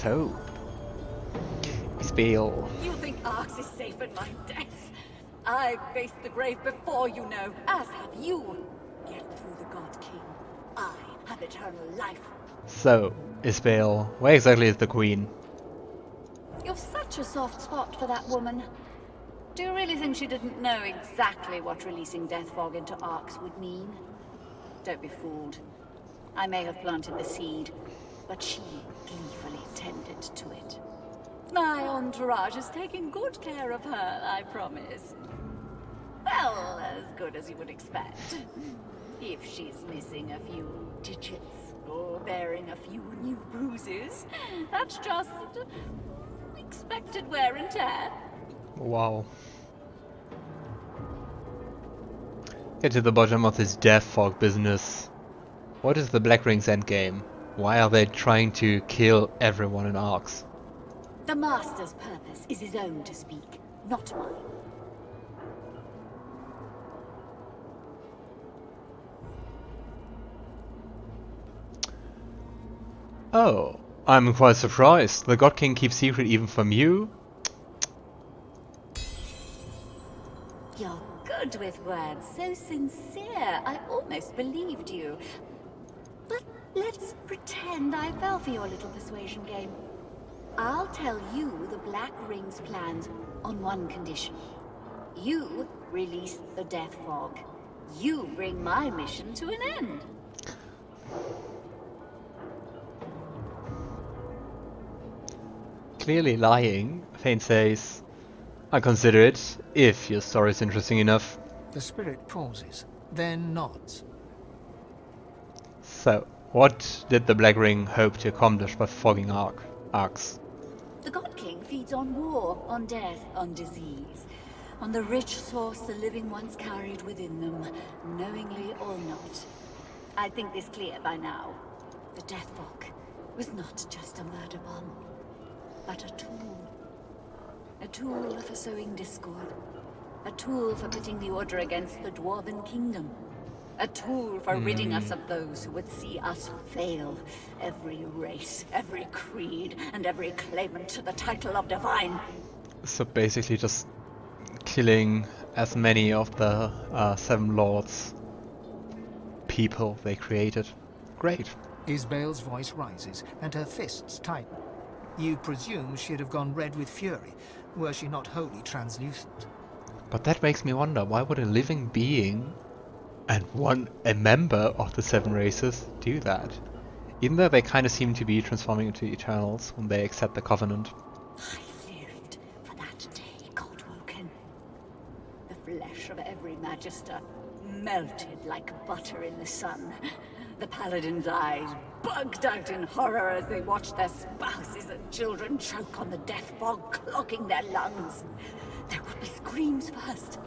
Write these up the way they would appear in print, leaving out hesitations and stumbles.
hope. Isbeil. You think Arx is safe in my death? I've faced the grave before, you know, as have you. Get through the God King. I have eternal life. So, Isbeil, where exactly is the Queen? You've such a soft spot for that woman. Do you really think she didn't know exactly what releasing Death Fog into Arx would mean? Don't be fooled. I may have planted the seed, but she gleefully tended to it. My entourage is taking good care of her, I promise. Well, as good as you would expect. If she's missing a few digits, or bearing a few new bruises, that's just expected wear and tear. Wow. Get to the bottom of this Death Fog business. What is the Black Ring's endgame? Why are they trying to kill everyone in Arx? The Master's purpose is his own to speak, not mine. Oh, I'm quite surprised. The God King keeps secret even from you? You're good with words, so sincere. I almost believed you. But let's pretend I fell for your little persuasion game. I'll tell you the Black Ring's plans on one condition. You release the Death Fog. You bring my mission to an end. Clearly lying, Fane says, I'll consider it, if your story is interesting enough. The spirit pauses, then nods. So, what did the Black Ring hope to accomplish by fogging Arx? The God King feeds on war, on death, on disease. On the rich source the living ones carried within them, knowingly or not. I think this clear by now. The Death Fog was not just a murder bomb, but a tool. A tool for sowing discord. A tool for pitting the Order against the Dwarven Kingdom. A tool for ridding us of those who would see us fail. Every race, every creed, and every claimant to the title of Divine. So basically just killing as many of the Seven Lords people they created. Great. Isbeil's voice rises, and her fists tighten. You presume she'd have gone red with fury, were she not wholly translucent. But that makes me wonder, why would a living being and a member of the Seven Races do that? Even though they kind of seem to be transforming into Eternals when they accept the Covenant. I lived for that day, Godwoken. The flesh of every Magister melted like butter in the sun. The Paladins' eyes bugged out in horror as they watched their spouses and children choke on the death fog, clogging their lungs. There would be screams first.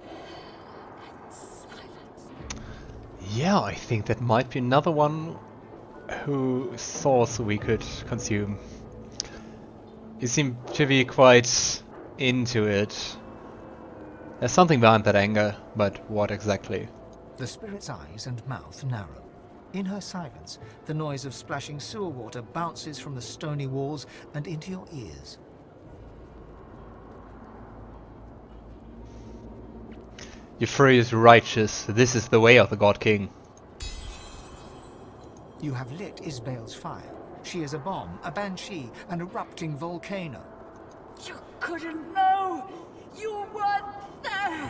Then silence. Yeah, I think that might be another one whose source we could consume. You seem to be quite into it. There's something behind that anger, but what exactly? The spirit's eyes and mouth narrow. In her silence, the noise of splashing sewer water bounces from the stony walls and into your ears. Your fury is righteous. This is the way of the God King. You have lit Isbeil's fire. She is a bomb, a banshee, an erupting volcano. You couldn't know! You weren't there!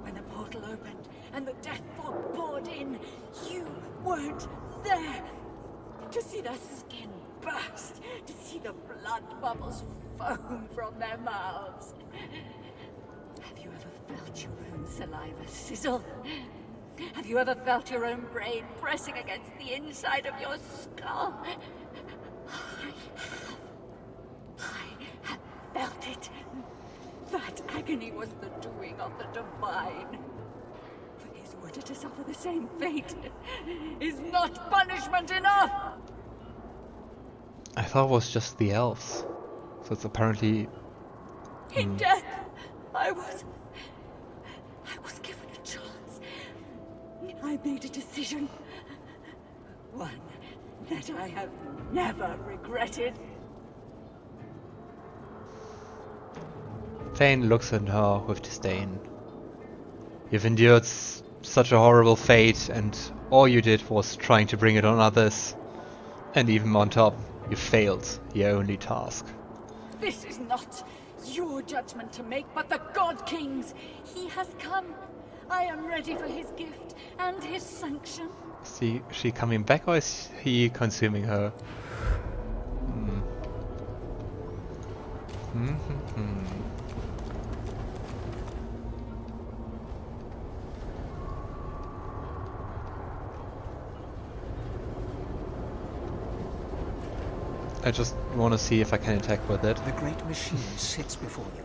When the portal opened and the death fog poured in, you weren't there! To see their skin burst, to see the blood bubbles foam from their mouths. Have you ever felt your own saliva sizzle? Have you ever felt your own brain pressing against the inside of your skull? I have felt it. That agony was the doing of the Divine. For his order to suffer the same fate is not punishment enough! I thought it was just the elves. So it's apparently... In death, I was given a chance. I made a decision. One that I have never regretted. Fane looks at her with disdain. You've endured such a horrible fate, and all you did was trying to bring it on others. And even on top, you failed your only task. This is not your judgment to make, but the God King's. He has come. I am ready for his gift and his sanction. Is she coming back, or is he consuming her? I just want to see if I can attack with it. The great machine sits before you.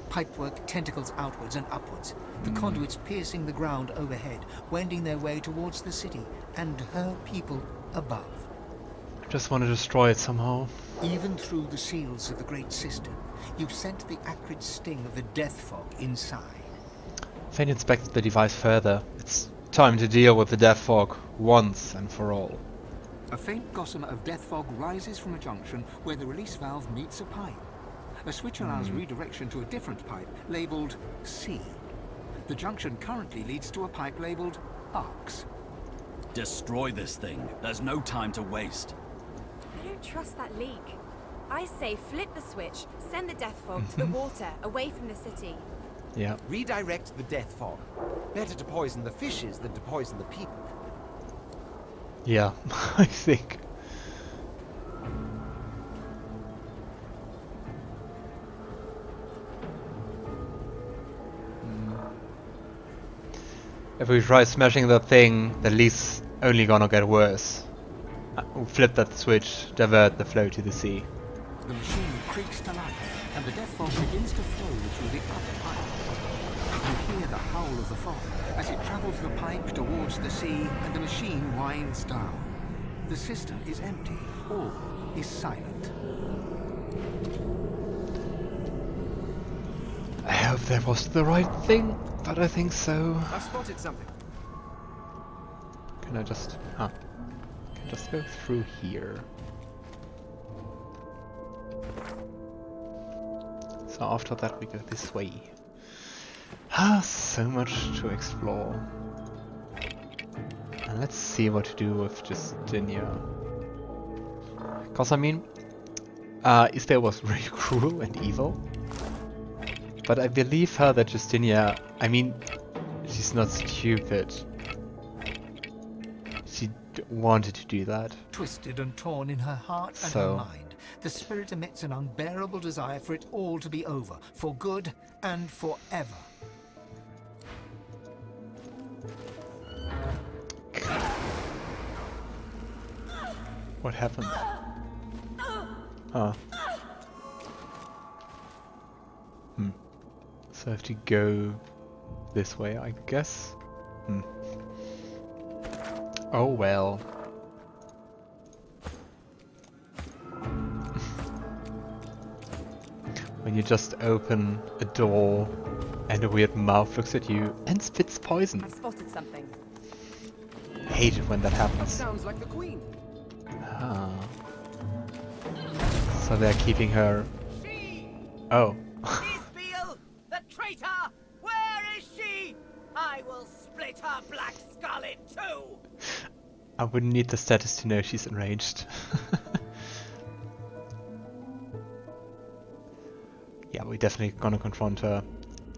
Pipework tentacles outwards and upwards, the conduits piercing the ground overhead, wending their way towards the city and her people above. I just want to destroy it somehow. Even through the seals of the great system, you scent the acrid sting of the death fog inside. Fane inspects the device further. It's time to deal with the death fog once and for all. A faint gossamer of death fog rises from a junction where the release valve meets a pipe. A switch allows redirection to a different pipe, labelled C. The junction currently leads to a pipe labelled Arcs. Destroy this thing. There's no time to waste. I don't trust that leak. I say flip the switch, send the death fog to the water, away from the city. Yeah. Redirect the death fog. Better to poison the fishes than to poison the people. Yeah, I think. If we try smashing that thing, the leak's only gonna get worse. We'll flip that switch, divert the flow to the sea. The machine creaks to life, and the death fog begins to flow through the upper pipe. You hear the howl of the fog as it travels the pipe towards the sea, and the machine winds down. The system is empty. All is silent. I hope that was the right thing, but I think so. I've spotted something. Can I just... can just go through here. So after that we go this way. So much to explore. And let's see what to do with Justinia. Cause I mean, Isbeil was really cruel and evil. But I believe her that Justinia, I mean, she's not stupid. She wanted to do that. Twisted and torn in her heart and her mind, the spirit emits an unbearable desire for it all to be over, for good and forever. What happened? Huh. So I have to go this way, I guess? Oh well. When you just open a door and a weird mouth looks at you and spits poison. I've spotted something. Hate it when that That happens. sounds like the Queen. Ah. So they're keeping her... Oh. Isbeil, the traitor! Where is she? I will split her black skull in two! I wouldn't need the status to know she's enraged. Yeah, we're definitely gonna confront her.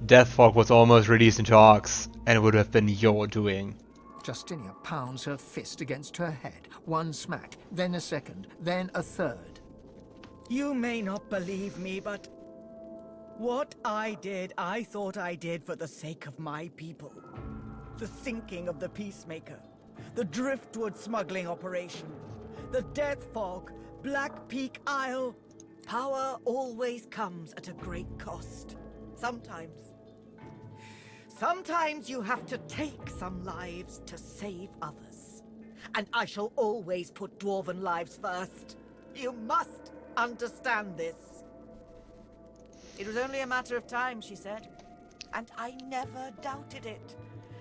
Death Fog was almost released into Arcs, and it would have been your doing. Justinia pounds her fist against her head. One smack, then a second, then a third. You may not believe me, but what I did, I thought I did for the sake of my people. The sinking of the Peacemaker, the driftwood smuggling operation, the Death Fog, Black Peak Isle. Power always comes at a great cost. Sometimes you have to take some lives to save others. And I shall always put dwarven lives first. You must understand this. It was only a matter of time, she said. And I never doubted it.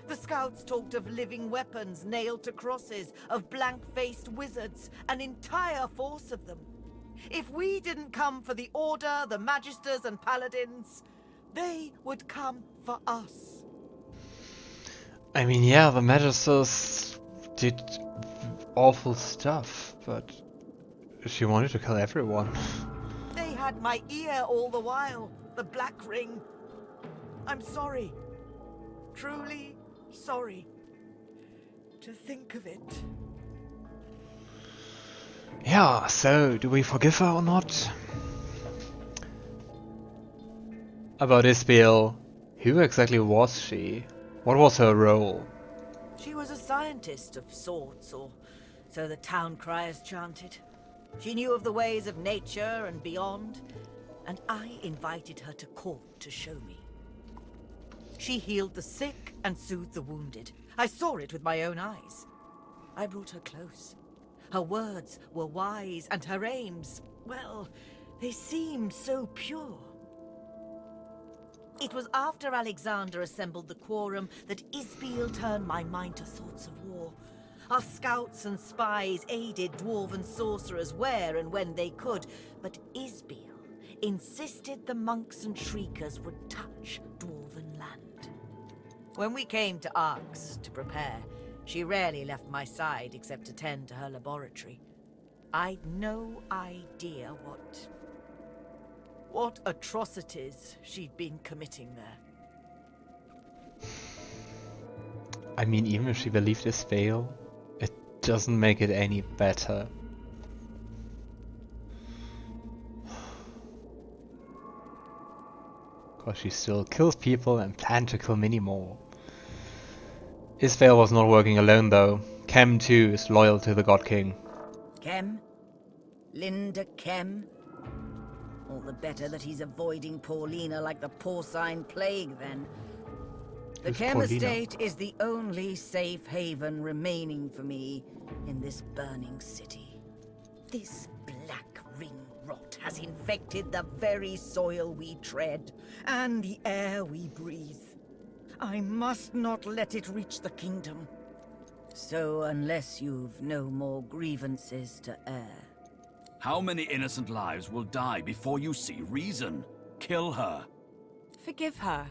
The scouts talked of living weapons nailed to crosses, of blank-faced wizards, an entire force of them. If we didn't come for the Order, the Magisters and Paladins, they would come for us. I mean, yeah, the Magisters did awful stuff, but she wanted to kill everyone. They had my ear all the while, the Black Ring. I'm sorry. Truly sorry. To think of it. Yeah, so do we forgive her or not? About Isbeil, who exactly was she? What was her role? She was a scientist of sorts, or so the town criers chanted. She knew of the ways of nature and beyond, and I invited her to court to show me. She healed the sick and soothed the wounded. I saw it with my own eyes. I brought her close. Her words were wise, and her aims, well, they seemed so pure. It was after Alexander assembled the quorum that Isbeil turned my mind to thoughts of war. Our scouts and spies aided dwarven sorcerers where and when they could, but Isbeil insisted the monks and shriekers would touch dwarven land. When we came to Arx to prepare, she rarely left my side except to tend to her laboratory. I'd no idea what atrocities she'd been committing there. I mean, even if she believed Isbeil, it doesn't make it any better. Because she still kills people and planned to kill many more. Isbeil was not working alone though. Kem too is loyal to the God King. Kem? Linda Kem? All the better that he's avoiding Paulina like the porcine plague, then. The Who's Kem Paulina? estate is the only safe haven remaining for me in this burning city. This black ring rot has infected the very soil we tread, and the air we breathe. I must not let it reach the kingdom. So unless you've no more grievances to air... How many innocent lives will die before you see reason? Kill her. Forgive her.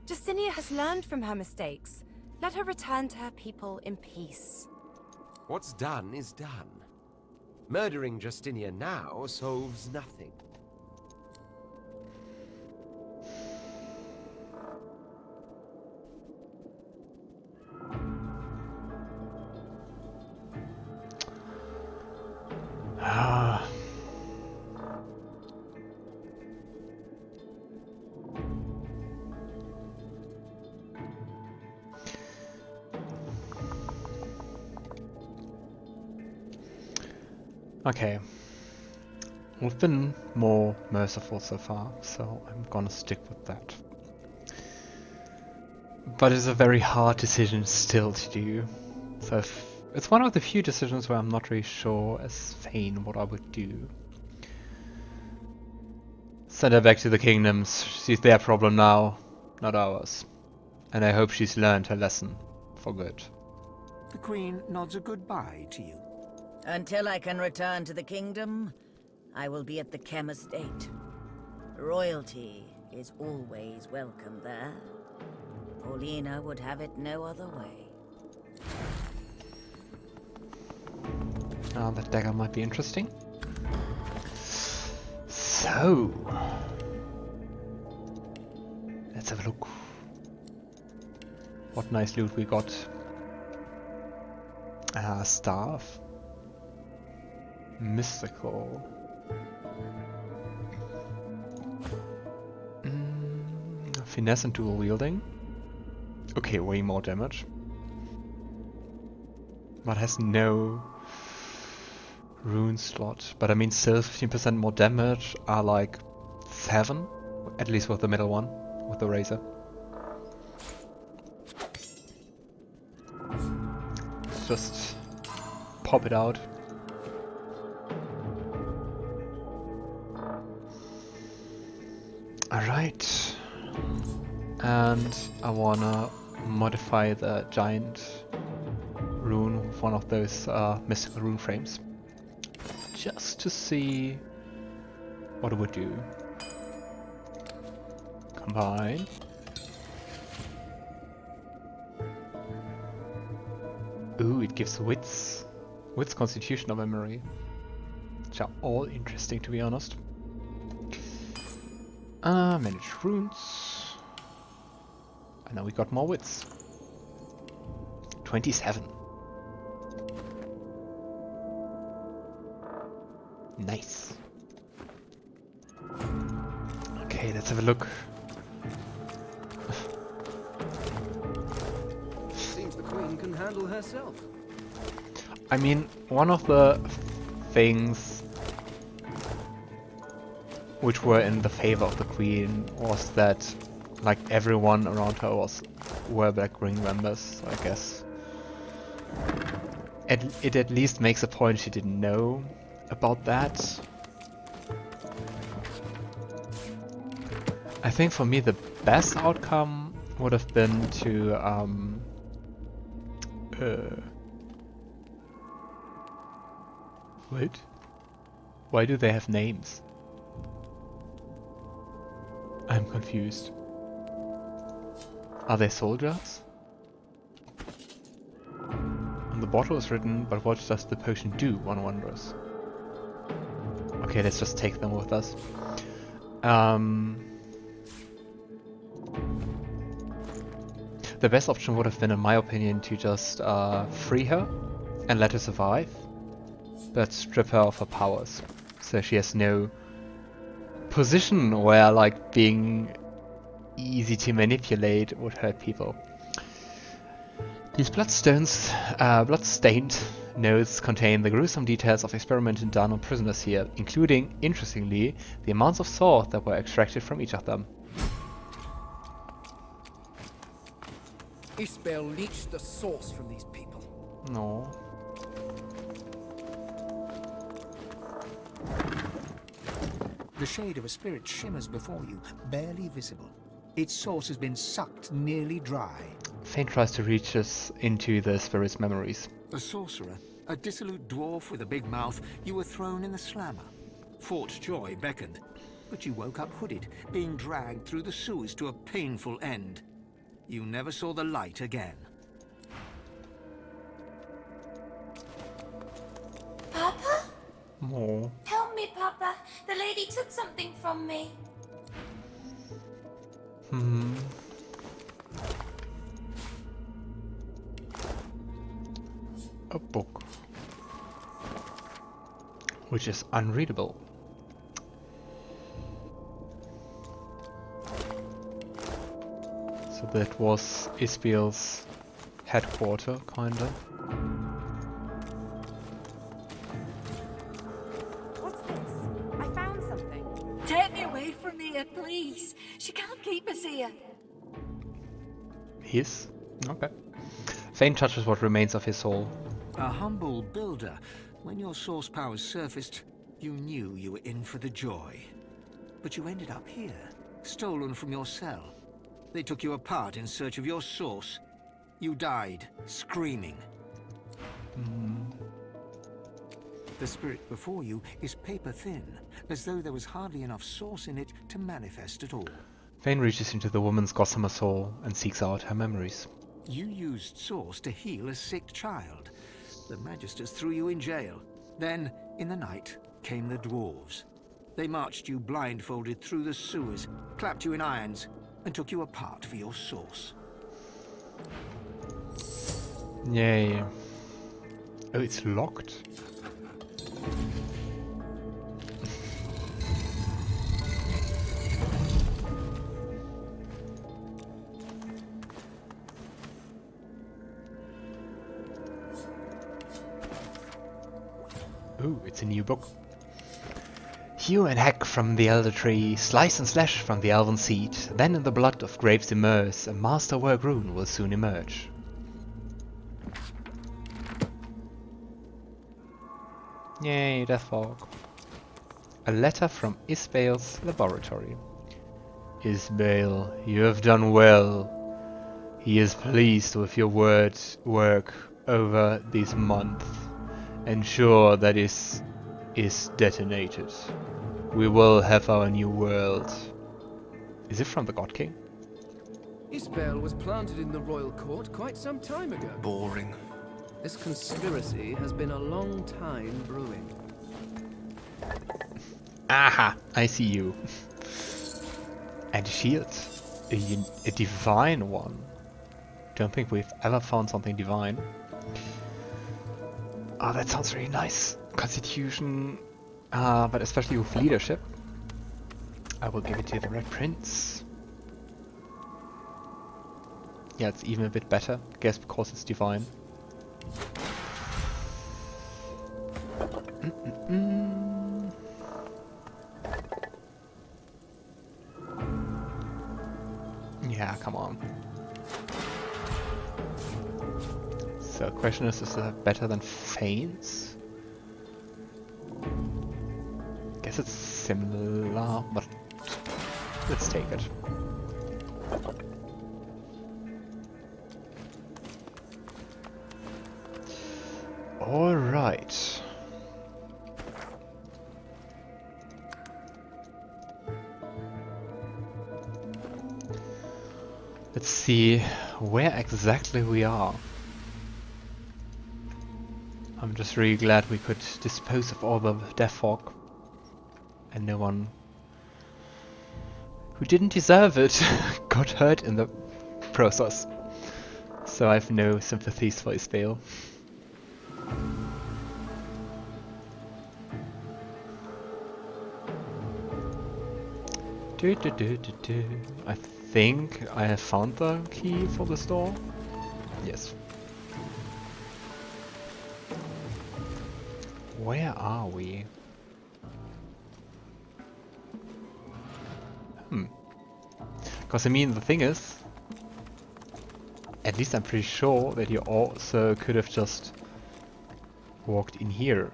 Justinia has learned from her mistakes. Let her return to her people in peace. What's done is done. Murdering Justinia now solves nothing. Ah. Okay. We've been more merciful so far, so I'm gonna stick with that. But it's a very hard decision still to do. So it's one of the few decisions where I'm not really sure as Fane what I would do. Send her back to the kingdoms. She's their problem now, not ours. And I hope she's learned her lesson for good. The Queen nods a goodbye to you. Until I can return to the kingdom, I will be at the Kem estate. Royalty is always welcome there. Paulina would have it no other way. That dagger might be interesting. So, let's have a look. What nice loot we got. Staff. Mystical. Finesse and dual wielding. Okay, way more damage. But has no rune slot. But I mean still 15% more damage are like 7. At least with the middle one. With the razor. Let's just pop it out. Alright. And I wanna modify the giant rune with one of those mystical rune frames. Just to see what it would do. Combine. Ooh, it gives wits, constitution, or memory, which are all interesting, to be honest. Manage runes. And now we got more wits. 27. Nice. Okay, let's have a look. Seems the Queen can handle herself. I mean, one of the things which were in the favor of the Queen was that, like, everyone around her were Black Ring members, I guess. It at least makes a point she didn't know about that. I think for me the best outcome would have been to wait. Why do they have names? I'm confused. Are they soldiers? On the bottle is written, but what does the potion do, one wonders. Okay, let's just take them with us. The best option would have been, in my opinion, to just free her and let her survive, but strip her of her powers, so she has no position where, like, being easy to manipulate would hurt people. These blood-stained notes contain the gruesome details of experimenting done on prisoners here, including, interestingly, the amounts of sword that were extracted from each of them. Isbeil leached the source from these people. No. The shade of a spirit shimmers before you, barely visible. Its source has been sucked nearly dry. Fane tries to reach us into the spirit's memories. A sorcerer, a dissolute dwarf with a big mouth, you were thrown in the slammer. Fort Joy beckoned, but you woke up hooded, being dragged through the sewers to a painful end. You never saw the light again. Papa? Oh. Help me, Papa. The lady took something from me. A book. Which is unreadable. So that was Isbeil's headquarter, kinda. What's this? I found something. Take me away from here, please. She can't keep us here. His? Okay. Fane touches what remains of his soul. A humble builder. When your source powers surfaced, you knew you were in for the joy. But you ended up here, stolen from your cell. They took you apart in search of your source. You died, screaming. The spirit before you is paper thin, as though there was hardly enough source in it to manifest at all. Fane reaches into the woman's gossamer soul and seeks out her memories. You used source to heal a sick child. The magisters threw you in jail. Then, in the night, came the dwarves. They marched you blindfolded through the sewers, clapped you in irons, and took you apart for your source. Yay. Oh, it's locked? Ooh, it's a new book. Hew and hack from the elder tree, slice and slash from the elven seed, then in the blood of grapes immerse, a masterwork rune will soon emerge. Yay, Death Fog. A letter from Isbeil's laboratory. Isbeil, you have done well. He is pleased with your work over these months. Ensure that is detonated. We will have our new world. Is it from the God King? Isbeil was planted in the royal court quite some time ago. Boring. This conspiracy has been a long time brewing. Aha! I see you. And shield. A divine one. Don't think we've ever found something divine. Oh, that sounds really nice. Constitution, but especially with leadership. I will give it to the Red Prince. Yeah, it's even a bit better, I guess because it's divine. Yeah, come on. So, question is that better than Fane's? Guess it's similar, but let's take it. All right. Let's see where exactly we are. I'm just really glad we could dispose of all the death fog. And no one who didn't deserve it got hurt in the process. So I have no sympathies for Isbeil. I think I have found the key for this door. Yes. Where are we? Because I mean, the thing is, at least I'm pretty sure that you also could have just walked in here.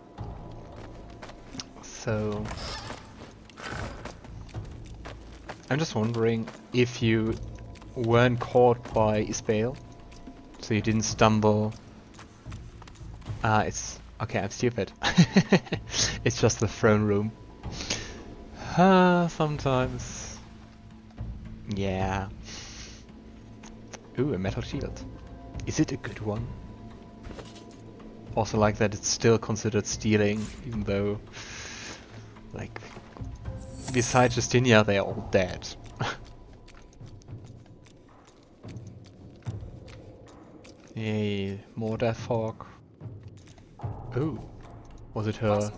So I'm just wondering if you weren't caught by Isbeil, so you didn't stumble. It's okay. I'm stupid. It's just the throne room. Sometimes. Yeah. Ooh, a metal shield. Is it a good one? Also like that it's still considered stealing, even though, like, besides Justinia, they are all dead. Yay, more death fog. Ooh, was it her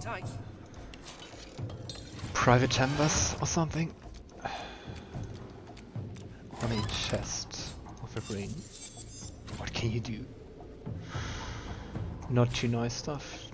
private chambers or something? On a chest of a brain. What can you do? Not too nice stuff.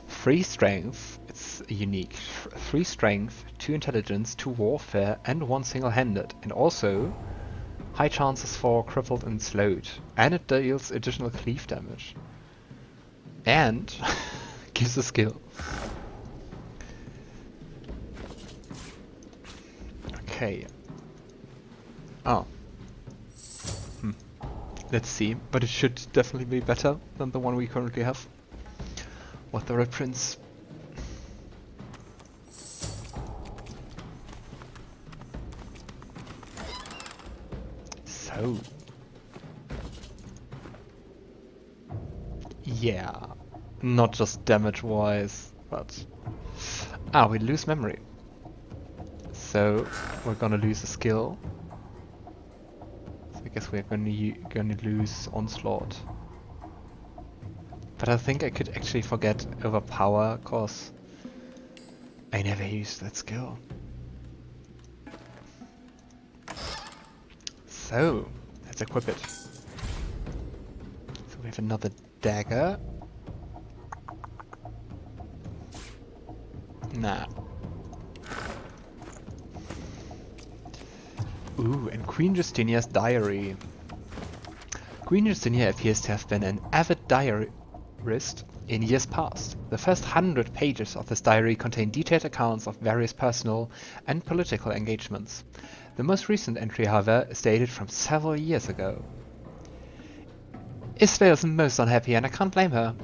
Free strength, it's unique. 3 strength, 2 intelligence, 2 warfare, and 1 single-handed. And also high chances for crippled and slowed. And it deals additional cleave damage. And gives a skill. Okay. Oh. Let's see. But it should definitely be better than the one we currently have. What the Red Prince? So. Yeah. Not just damage wise, but. We lose memory. So we're gonna lose a skill. So I guess we're gonna lose Onslaught. But I think I could actually forget Overpower, cause I never used that skill. So let's equip it. So we have another dagger. Nah. Ooh, and Queen Justinia's diary. Queen Justinia appears to have been an avid wrist in years past. The first 100 pages of this diary contain detailed accounts of various personal and political engagements. The most recent entry, however, is dated from several years ago. Isbeil is most unhappy, and I can't blame her.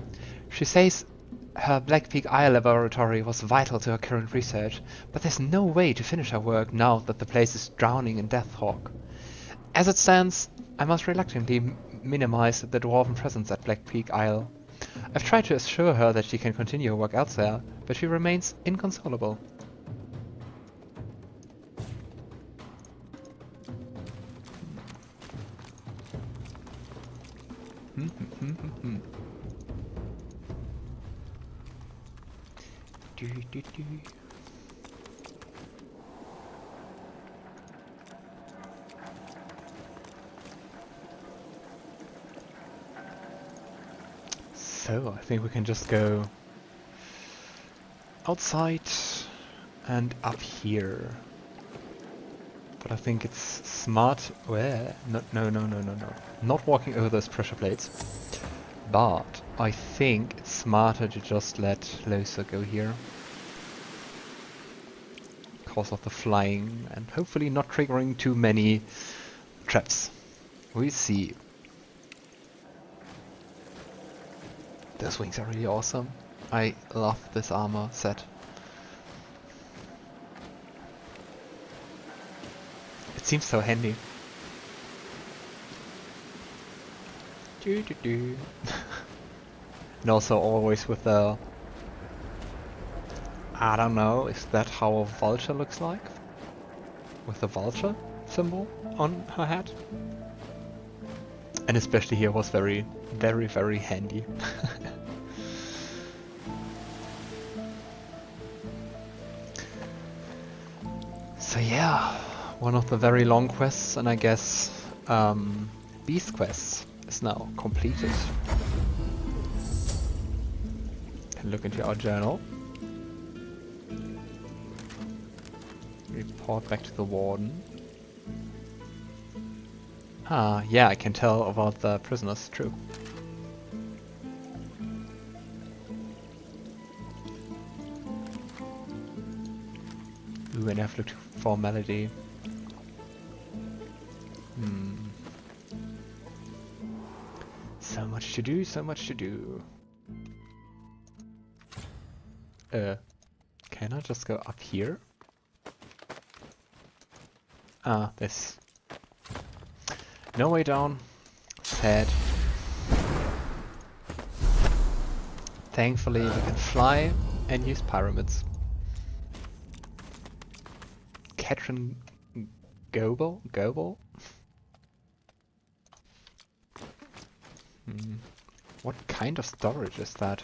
She says her Black Peak Isle laboratory was vital to her current research, but there's no way to finish her work now that the place is drowning in Deathhawk. As it stands, I must reluctantly minimize the dwarven presence at Black Peak Isle. I've tried to assure her that she can continue her work elsewhere, but she remains inconsolable. So, I think we can just go outside and up here. But I think it's smart. Where? No. Not walking over those pressure plates. But I think it's smarter to just let Lohse go here. Because of the flying and hopefully not triggering too many traps. We'll see. Those wings are really awesome. I love this armor set. It seems so handy. And also always with the... I don't know, is that how a vulture looks like? With the vulture symbol on her head? And especially here was very handy. So yeah, one of the very long quests, and I guess Beast quests is now completed. Can look into our journal. Report back to the warden. Ah, yeah, I can tell about the prisoners, true. Ooh, an afflict formality. So much to do, so much to do. Can I just go up here? Ah, this. No way down. Sad. Thankfully we can fly and use pyramids. Katrin Goebel? What kind of storage is that?